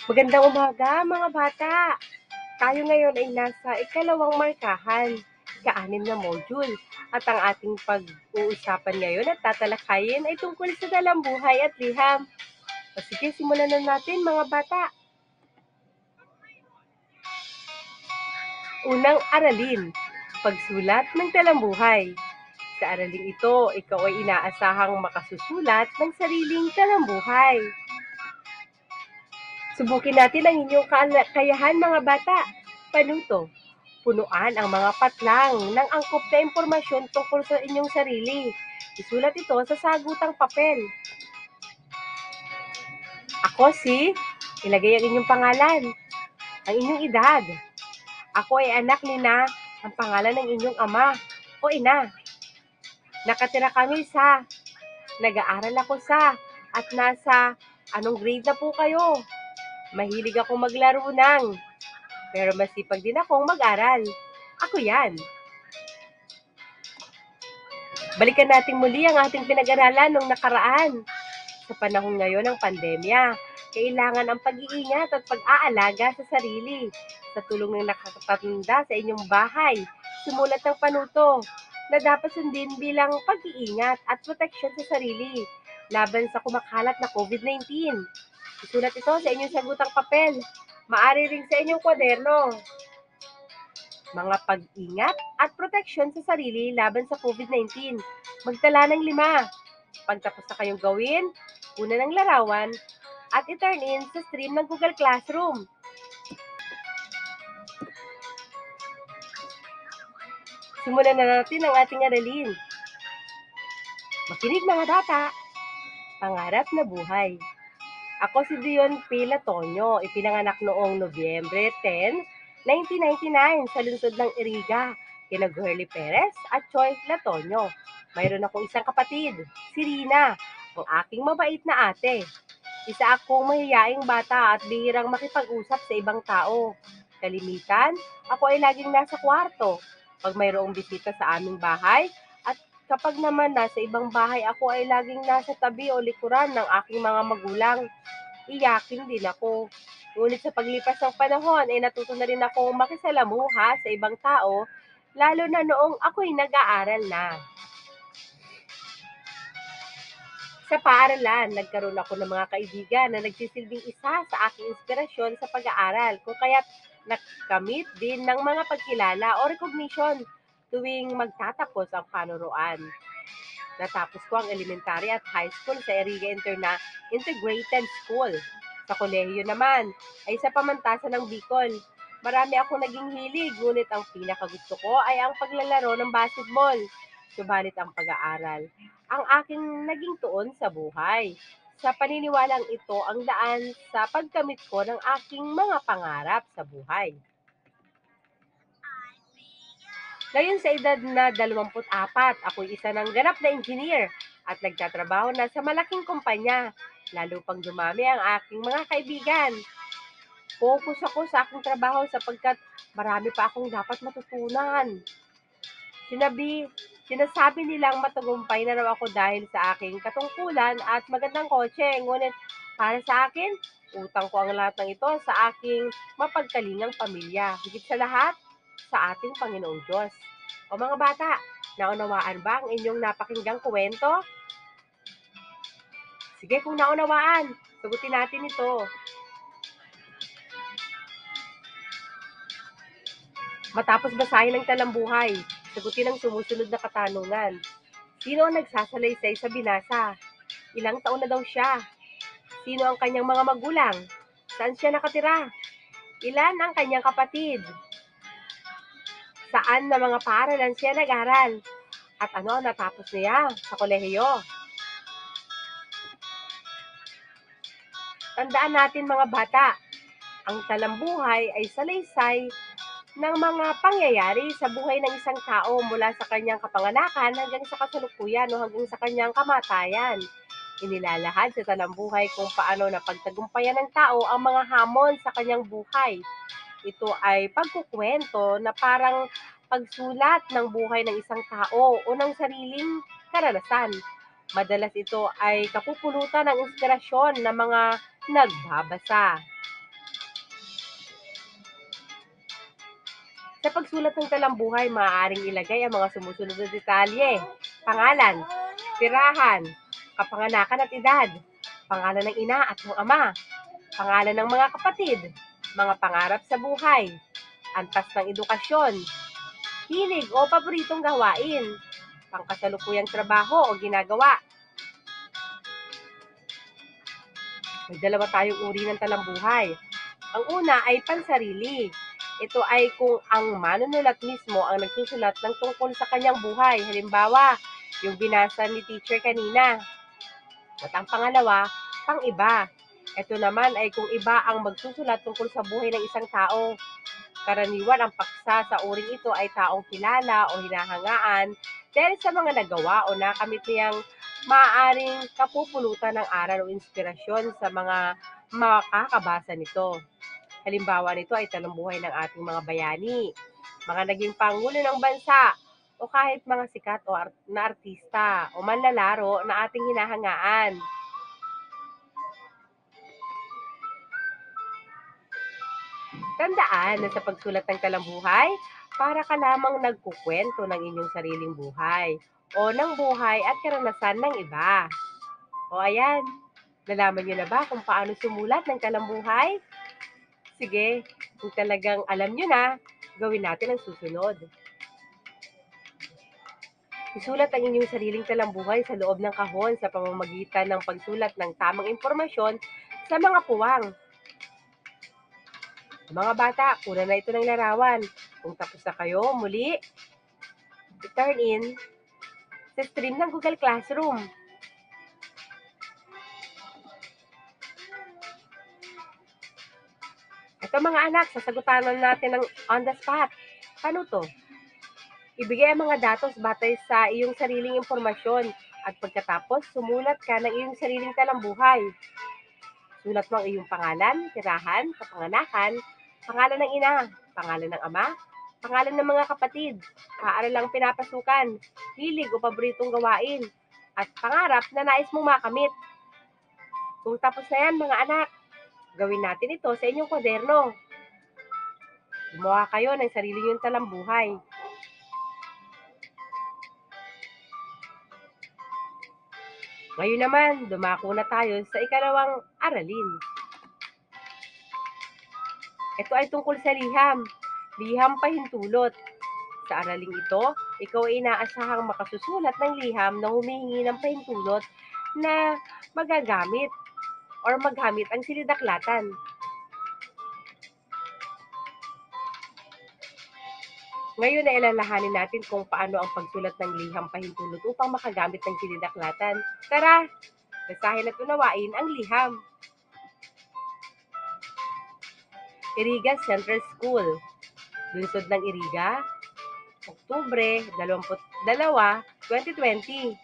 Magandang umaga mga bata! Tayo ngayon ay nasa ikalawang markahan, ika-6 na module. At ang ating pag-uusapan ngayon at tatalakayin ay tungkol sa talambuhay at liham. O sige, simulan na natin mga bata. Unang aralin, pagsulat ng talambuhay. Sa araling ito, ikaw ay inaasahang makasusulat ng sariling talambuhay. Subukin natin ang inyong kakayahan mga bata. Panuto, punuan ang mga patlang ng angkop na impormasyon tungkol sa inyong sarili. Isulat ito sa sagutang papel. Ako si, ilagay ang inyong pangalan, ang inyong edad. Ako ay anak ni na, ang pangalan ng inyong ama o ina. Nakatira kami sa, nag-aaral ako sa, at nasa, anong grade na po kayo? Mahilig akong maglaro ng, pero masipag din akong mag-aral. Ako yan. Balikan natin muli ang ating pinag-aralan nung nakaraan. Sa panahon ngayon ng pandemya, kailangan ang pag-iingat at pag-aalaga sa sarili. Sa tulong ng nakatatanda sa inyong bahay, sumulat ng panuto na dapat sundin bilang pag-iingat at proteksyon sa sarili laban sa kumakalat na COVID-19. Isulat ito sa inyong sagutang papel, maaari ring sa inyong kwaderno. Mga pag-ingat at proteksyon sa sarili laban sa COVID-19. Magtala ng 5. Pagtapos na kayong gawin, una ng larawan at i-turn in sa stream ng Google Classroom. Simulan na natin ang ating aralin. Makinig mga bata! Pangarap na buhay. Ako si Dion P. Latonio, ipinanganak noong Nobyembre 10, 1999 sa lungsod ng Iriga, kina Gurly Perez at Choi Latonio. Mayroon akong isang kapatid, si Rina, ang aking mabait na ate. Isa akong mahiyaing bata at bihirang makipag-usap sa ibang tao. Kalimitan, ako ay laging nasa kwarto. Pag mayroong bisita sa aming bahay, at kapag naman nasa ibang bahay, ako ay laging nasa tabi o likuran ng aking mga magulang. Iyakin din ako. Ngunit sa paglipas ng panahon, ay natuto na rin ako makisalamuha sa ibang tao, lalo na noong ako'y nag-aaral na. Sa paaralan, nagkaroon ako ng mga kaibigan na nagsisilbing isa sa aking inspirasyon sa pag-aaral, kung kaya't nakamit din ng mga pagkilala o recognition tuwing magtatapos ang panuruan. Natapos ko ang elementary at high school sa Iriga Integrated School. Sa kolehiyo naman ay sa pamantasan ng Bicol. Marami akong naging hilig, ngunit ang pinakagusto ko ay ang paglalaro ng basketball. Subalit ang pag-aaral, ang aking naging tuon sa buhay. Sa paniniwalang ito ang daan sa pagkamit ko ng aking mga pangarap sa buhay. Ngayon sa edad na 24, ako'y isa ng ganap na engineer at nagtatrabaho na sa malaking kumpanya. Lalo pang dumami ang aking mga kaibigan. Focus ako sa aking trabaho sapagkat marami pa akong dapat matutunan. Sinasabi nilang matagumpay na raw ako dahil sa aking katungkulan at magandang kotse. Ngunit para sa akin, utang ko ang lahat ng ito sa aking mapagkalingang pamilya. Higit sa lahat, sa ating Panginoong Diyos. O mga bata, naunawaan ba ang inyong napakinggang kwento? Sige, kung naunawaan, sagutin natin ito. Matapos basahin ang talambuhay, sagutin ang sumusunod na katanungan. Sino ang nagsasalaysay sa binasa? Ilang taon na daw siya? Sino ang kanyang mga magulang? Saan siya nakatira? Ilan ang kanyang kapatid? Saan na mga paaralan siya nag-aral? At ano ang natapos niya sa kolehiyo? Tandaan natin mga bata, ang talambuhay ay salaysay ng mga pangyayari sa buhay ng isang tao mula sa kanyang kapanganakan hanggang sa kasalukuyan o hanggang sa kanyang kamatayan. Inilalahad sa talambuhay kung paano napagtagumpayan ng tao ang mga hamon sa kanyang buhay. Ito ay pagkukwento na parang pagsulat ng buhay ng isang tao o ng sariling karanasan. Madalas ito ay kapupulutan ng inspirasyon ng mga nagbabasa. Sa pagsulat ng talambuhay, maaaring ilagay ang mga sumusunod na detalye: pangalan, tirahan, kapanganakan at edad, pangalan ng ina at ng ama, pangalan ng mga kapatid, mga pangarap sa buhay, antas ng edukasyon, hilig o paboritong gawain, pangkasalukuyang trabaho o ginagawa. May dalawa tayong uri ng talambuhay. Ang una ay pansarili. Ito ay kung ang manunulat mismo ang nagsusulat ng tungkol sa kanyang buhay. Halimbawa, yung binasa ni teacher kanina. At ang pangalawa, pang-iba. Ito naman ay kung iba ang magsusulat tungkol sa buhay ng isang tao. Karaniwan ang paksa sa uring ito ay taong kilala o hinahangaan dahil sa mga nagawa o nakamit niyang maaaring kapupulutan ng aral o inspirasyon sa mga makakabasa nito. Halimbawa nito ay talambuhay ng ating mga bayani, mga naging pangulo ng bansa, o kahit mga sikat na artista o manlalaro na ating hinahangaan. Tandaan na sa pagsulat ng talambuhay, para ka lamang nagkukwento ng inyong sariling buhay o ng buhay at karanasan ng iba. O ayan, nalaman niyo na ba kung paano sumulat ng talambuhay? Sige, kung talagang alam niyo na, gawin natin ang susunod. Isulat ang inyong sariling talambuhay sa loob ng kahon sa pamamagitan ng pagsulat ng tamang impormasyon sa mga puwang. Mga bata, una na ito ng larawan. Kung tapos na kayo, muli, i-turn in sa stream ng Google Classroom. Ito mga anak, sasagutan natin ng on the spot. Paano to? Ibigay ang mga datos batay sa iyong sariling impormasyon at pagkatapos, sumulat ka ng iyong sariling talambuhay. Sulat mo ang iyong pangalan, tirahan, kapanganakan, pangalan ng ina, pangalan ng ama, pangalan ng mga kapatid, paaralang pinapasukan, hilig o paboritong gawain, at pangarap na nais mong makamit. Kung tapos na yan mga anak, gawin natin ito sa inyong kwaderno. Gumawa kayo ng sarili niyong talambuhay. Ngayon naman, dumako na tayo sa ikalawang aralin. Ito ay tungkol sa liham. Liham pahintulot. Sa araling ito, ikaw ay inaasahang makasusulat ng liham na humihingi ng pahintulot na magagamit or maghamit ang silidaklatan. Ngayon ay alalahanin natin kung paano ang pagsulat ng liham pahintulot upang makagamit ng silidaklatan. Tara, basahin at unawain ang liham. Iriga Central School, Lungsod ng Iriga, Oktubre 22, 2020.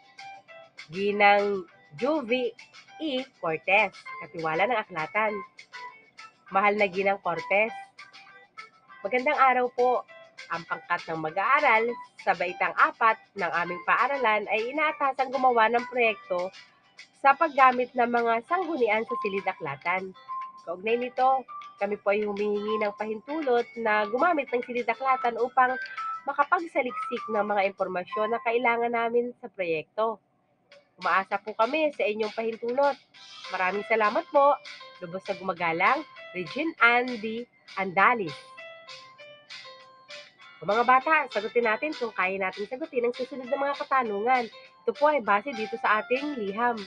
Ginang Juvie E. Cortez, Katiwala ng Aklatan. Mahal na Ginang Cortez, magandang araw po. Ang pangkat ng mag-aaral sa baitang 4 ng aming paaralan ay inaatasang gumawa ng proyekto sa paggamit ng mga sanggunian sa silid-aklatan. Kaugnay nito, kami po ay humihingi ng pahintulot na gumamit ng silid-aklatan upang makapagsaliksik ng mga impormasyon na kailangan namin sa proyekto. Umaasa po kami sa inyong pahintulot. Maraming salamat po. Lubos na gumagalang, Regine Andy Andalis. O mga bata, sagutin natin kung kaya natin sagutin ang susunod na mga katanungan. Ito po ay base dito sa ating liham.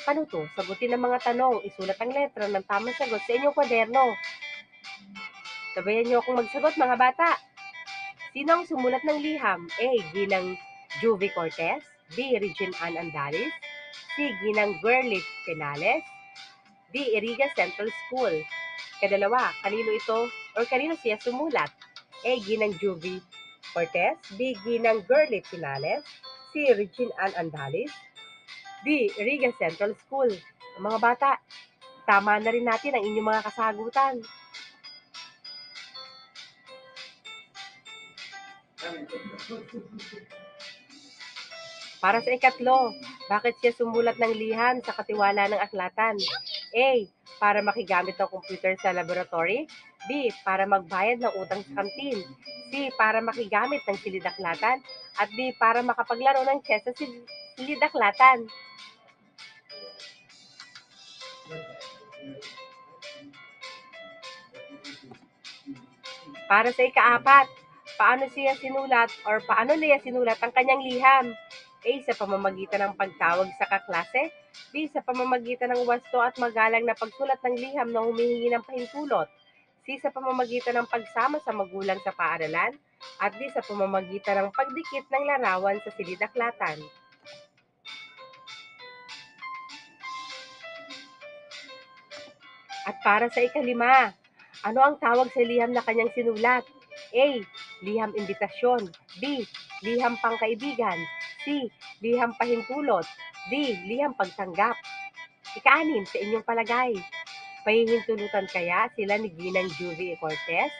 Paano to? Sagutin ang mga tanong. Isulat ang letra ng tamang sagot sa inyong kwaderno. Sabayan niyo akong magsagot mga bata. Sino ang sumulat ng liham? A. Ginang Juvie Cortez. B. Regine Ann Andalis. C. Ginang Gurlit Penales. D. Iriga Central School. Kadalawa, kanino ito or kanino siya sumulat? A. Ginang Juvie Cortez. B. Ginang Gurlit Penales. C. Regine Ann Andalis. D. Iriga Central School. Mga bata, tama na rin natin ang inyong mga kasagutan. Para sa ikatlo, bakit siya sumulat ng liham sa katiwala ng aklatan? A. Para makigamit ng computer sa laboratory. B. Para magbayad ng utang sa kantin. C. Para makigamit ng silidaklatan. At D. Para makapaglaro ng chess sa silidaklatan. Para sa ikaapat, paano niya sinulat ang kanyang liham? A. Sa pamamagitan ng pagtawag sa kaklase. B. Sa pamamagitan ng wasto at magalang na pagsulat ng liham na humihingi ng pahintulot. C. Sa pamamagitan ng pagsama sa magulang sa paaralan. At D. Sa pamamagitan ng pagdikit ng larawan sa silidaklatan. At para sa ikalima, ano ang tawag sa liham na kanyang sinulat? A. Liham imbitasyon. B. Liham pangkaibigan. C. Liham pahintulot. D. Liham pagtanggap. Ika-anim, sa inyong palagay, pahihintulutan kaya sila ni Ginang Juvie Cortez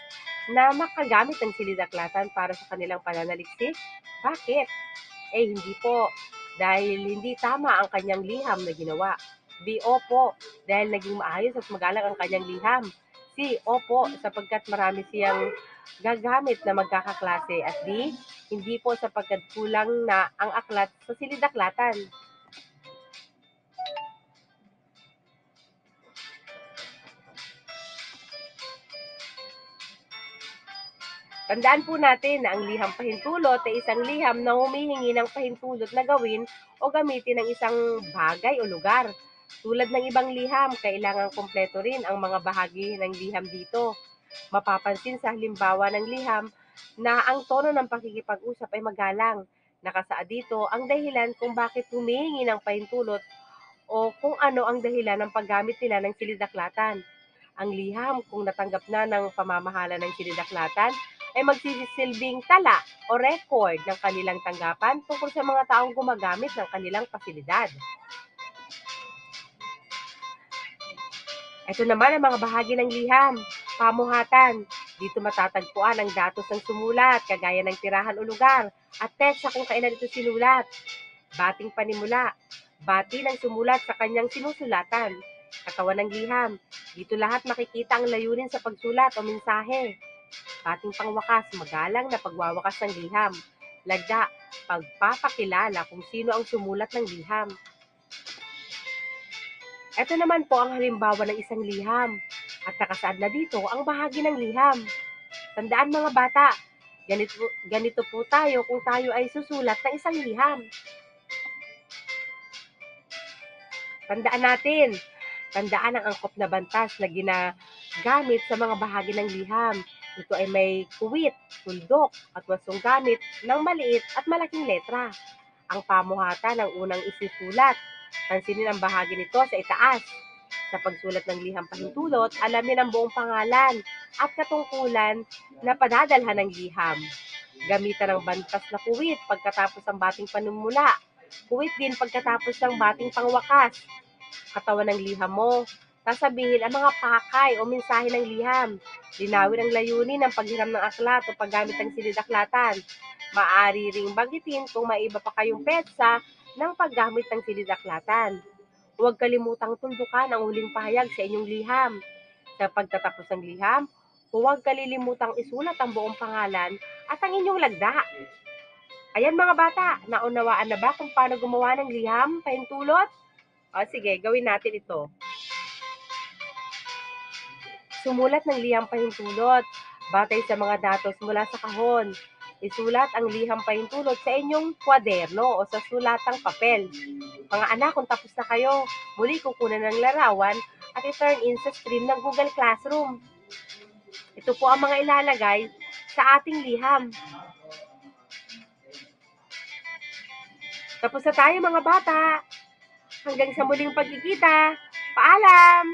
na makagamit ng silidaklatan para sa kanilang pananaliksik? Bakit? A. Hindi po, dahil hindi tama ang kanyang liham na ginawa. B. Opo, dahil naging maayos at magalang ang kanyang liham. C. Opo, sapagkat marami siyang gagamit na magkakaklase. At D. Hindi po, sapagkat kulang na ang aklat sa silidaklatan. Tandaan po natin na ang liham pahintulot ay isang liham na humihingi ng pahintulot na gawin o gamitin ng isang bagay o lugar. Tulad ng ibang liham, kailangang kumpleto rin ang mga bahagi ng liham dito. Mapapansin sa halimbawa ng liham na ang tono ng pakikipag-usap ay magalang. Nakasaad dito ang dahilan kung bakit humihingi ng pahintulot o kung ano ang dahilan ng paggamit nila ng silidaklatan. Ang liham, kung natanggap na ng pamamahala ng silidaklatan, ay magsisilbing tala o record ng kanilang tanggapan tungkol sa mga taong gumagamit ng kanilang pasilidad. Ito naman ang mga bahagi ng liham. Pamuhatan. Dito matatagpuan ang datos ng sumulat, kagaya ng tirahan o lugar, at teksa kung kailan ito sinulat. Bating panimula. Bati ng sumulat sa kanyang sinusulatan. Katawan ng liham. Dito lahat makikita ang layunin sa pagsulat o mensahe. Bating pangwakas, magalang na pagwawakas ng liham. Lagda, pagpapakilala kung sino ang sumulat ng liham. Ito naman po ang halimbawa ng isang liham. At nakasaad na dito ang bahagi ng liham. Tandaan mga bata, ganito po tayo kung tayo ay susulat ng isang liham. Tandaan ang angkop na bantas na ginagamit sa mga bahagi ng liham. Ito ay may kuwit, tuldok, at wasong gamit ng maliit at malaking letra. Ang pamuhatan ng unang isisulat. Pansinin ang bahagi nito sa itaas. Sa pagsulat ng liham pahintulot, alamin ang buong pangalan at katungkulan na padadalhan ng liham. Gamitan ng bantas na kuwit pagkatapos ng bating panumula. Kuwit din pagkatapos ng bating pangwakas. Katawan ng liham mo. Sasabihin ang mga pakay o mensahe ng liham. Linawin ang layunin ng paghiram ng aklat o paggamit ng silidaklatan. Maaari ring banggitin kung may iba pa kayong petsa ng paggamit ng silidaklatan. Huwag kalimutang tuldukan ang huling pahayag sa inyong liham. Sa pagtatapos ng liham, huwag kalilimutang isulat ang buong pangalan at ang inyong lagda. Ayan mga bata, naunawaan na ba kung paano gumawa ng liham pahintulot? O sige, gawin natin ito. Sumulat ng liham pahintulot batay sa mga datos mula sa kahon. Isulat ang liham pahintulot sa inyong kwaderno o sa sulatang papel. Mga anak, kung tapos na kayo, muli kukunan ng larawan at i-turn in sa stream ng Google Classroom. Ito po ang mga ilalagay sa ating liham. Tapos na tayo mga bata. Hanggang sa muling pagkikita. Paalam!